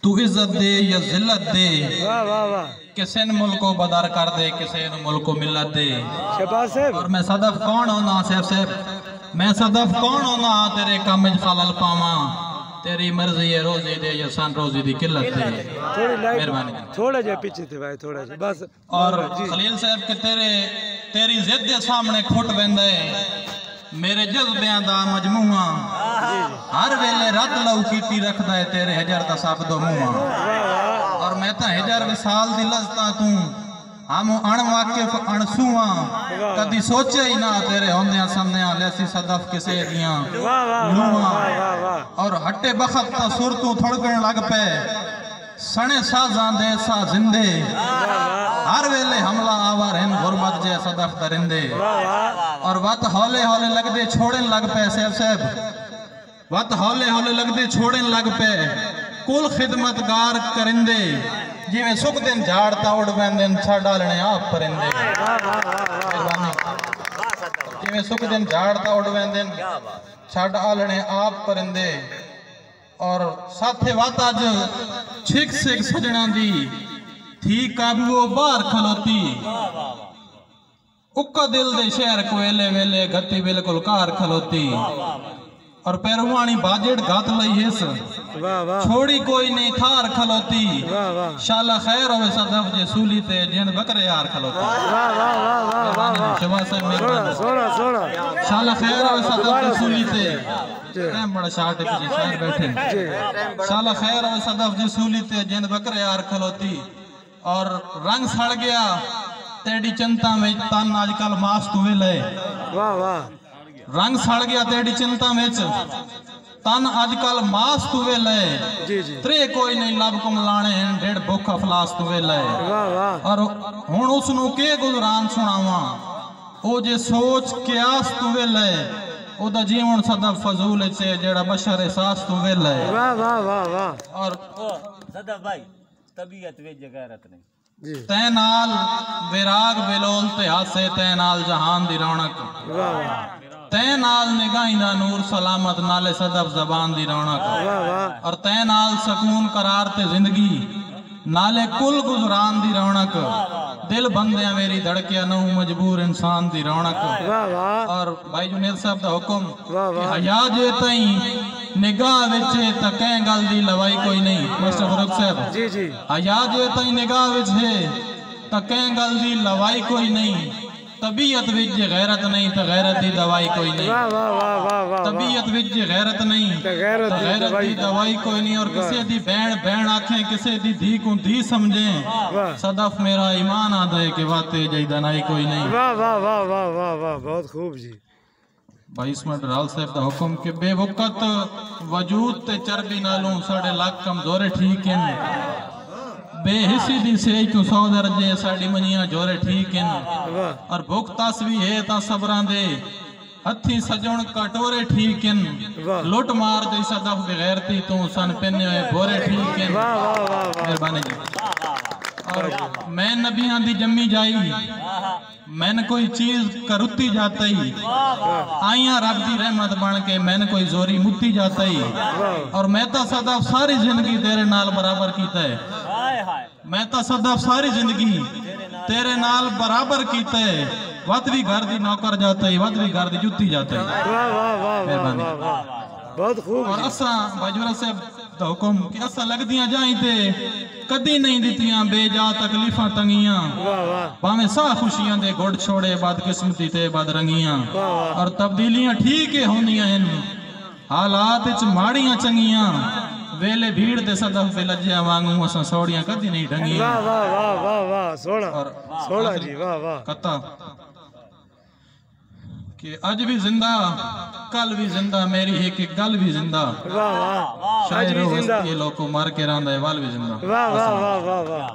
तू इज्जत दे या जिल्लत दे, वाह वाह वाह, किसे न मुल्को बदर कर दे, किसे न मुल्को मिलत दे। शहबाज साहब, और मैं सदफ कौन होना साहब, मैं सदफ कौन होना तेरे काम में खलल पावा, तेरी मर्जी है रोजी दे या सन रोजी दी किल्लत दे। थोड़ी मेहरबानी। लाइट थोड़ा जा पीछे थे भाई, थोड़ा जा बस। और खलील साहब के तेरी जिद के सामने खुट वेंदे मेरे जज्बियां दा मजमूआ, हर वेले रद लऊ कीती रखदा है तेरे हजर दा सब दो मुआ। और मैं तो हजर विसाल दी लजता तू हम अणवाकिफ अणसूआ, कदी सोचे ही ना तेरे होंदियां समझिया लैसी सदफ किसे दियां लूआ। और हट्टे बखत ता सुर तू थड़कण लग पे, सने साजां दे सा जिंदे, हर वेले हमला आवर हैं गुरबत जे सदफ दरिंदे। और वत हौले हौले लगदे छोड़न लग पे साहब, वत हौले हौले लगदे छोड़न लग पे, कुल खिदमतगार करिंदे, जिवें सुख दिन झाड़ता उड़ वेंदे छड़ डालने आप परिंदे। जिवें सुख दिन झाड़ता उड़ वेंदे छड़ डालने आप परिंदे। और साथे वत अज छिक सिक सजना दी थी काबू बाहर खलोती, उक्का दिल दे शहर को वेले वेले गति बिल्कुल कार खलोती। और पैरवानी बाजेड़ गात लई हिस, छोड़ी कोई नहीं थार खलोती, शाला खैर होवे सदफ जे सूली ते जिन बकरे यार खलोती। शाला खैर होवे सदफ जे सूली ते बड़ा शाट पीछे शायर बैठे, शाला खैर होवे सदफ जे सूली ते जिन बकरे यार खलोती। और रंग सड़ गया तेरी चिंता में तन आजकल मास तू ले, वाह वाह, रंग सड़ गया तेरी चिंता में तन आजकल मास तू ले, त्रे कोई नहीं लब कुम लाने डेढ़ भुख अफलास तू ले। और हुण उसनू के गुजरान सुनावा, ओ जे सोच क्यास तू ले, ओदा जीवन सदा फजूल से जेड़ा बशर एहसास तू ले। वाह वाह वाह वाह। और सदा भाई तबीयत वे गैरत नहीं, तै नाल विराग बिलोल ते हासे, तै नाल जहान दी रौनक, तै नाल निगाही दा नूर सलामत नाले सदफ जबान दी रौनक। और तै नाल सकून करार ते जिंदगी नाले कुल गुजरान दी रौनक, दिल बंदियां मेरी धड़किया नहू मजबूर इंसान दी रौनक। और भाई जुनेद साहब दा हुक्म हया जे तई निगाह विच त कै गल दी लवाई कोई नहीं। मास्टर फरूक साहब जी जी, हया जे तई निगाह विच है त कै गल दी लवाई कोई नहीं, तबीयत विच गैरत नहीं तो गैरत दी दवाई कोई नहीं। तबीयत विच गैरत नहीं तो गैरत दी दवाई कोई नहीं। और किसी दी बहन बहन आखे, किसी दी धी को धी समझे, सदफ मेरा ईमान आदा है कि वाते जईदा नहीं कोई नहीं। वाह वाह वाह वाह वाह वाह, बहुत खूब जी। भाई इसमें डराल साहब दा हुक्म के बेवकत वजूद ते चर्बी नालों साढ़े लाख कमजोरे ठीक हैं, बेहिसी दी सेज तू 100 दर्जे साड़ी मनिया जोरे ठीक हैं। और भुख तस भी है ता सबरां दे हथी सजण कटोरे ठीक हैं, लुट मार दे सदफ बेगैरती तू सन पिन्ने होए भोरे ठीक हैं। मेहरबानी जी। और मैं नबियां दी जम्मी जाई, मैंने कोई चीज करुती जाता ही, आइया रब दी रहमत बन के मैंने कोई जोरी मुत्ती जाता ही। और मैं तो सदफ सारी जिंदगी तेरे नाल बराबर कीता है, मैं तो सदफ सारी जिंदगी तेरे नाल बराबर कीता है। वत भी घर दी नौकर जाता ही, वत भी घर दी जुत्ती जाता है। मेहरबानी। बहुत खूब। और असा बाजुरा साहब दा हुक्म कि असा लगदियां जाई ते कदी नहीं दितियां बेजा तकलीफां तंगियां, भावें सा खुशियां दे गुड़ छोड़े बदकिस्मती ते बदरंगियां। और तब्दीलियां ठीक है होंदियां हन, हालात विच माड़ियां चंगियां, वेले भीड़ दे सदफ पे लज्जिया वांगू असा सौड़ियां कदी नहीं ढंगियां। वाह वाह वाह वाह वाह, सोना और सोना जी, वाह वाह। कता कि आज भी जिंदा कल भी जिंदा, मेरी एक एक गल भी जिंदा। वाह वाह, शायर हो हस्ती लोको मार के रंदा है वाल भी जिंदा। वाह वाह वाह वाह वाह।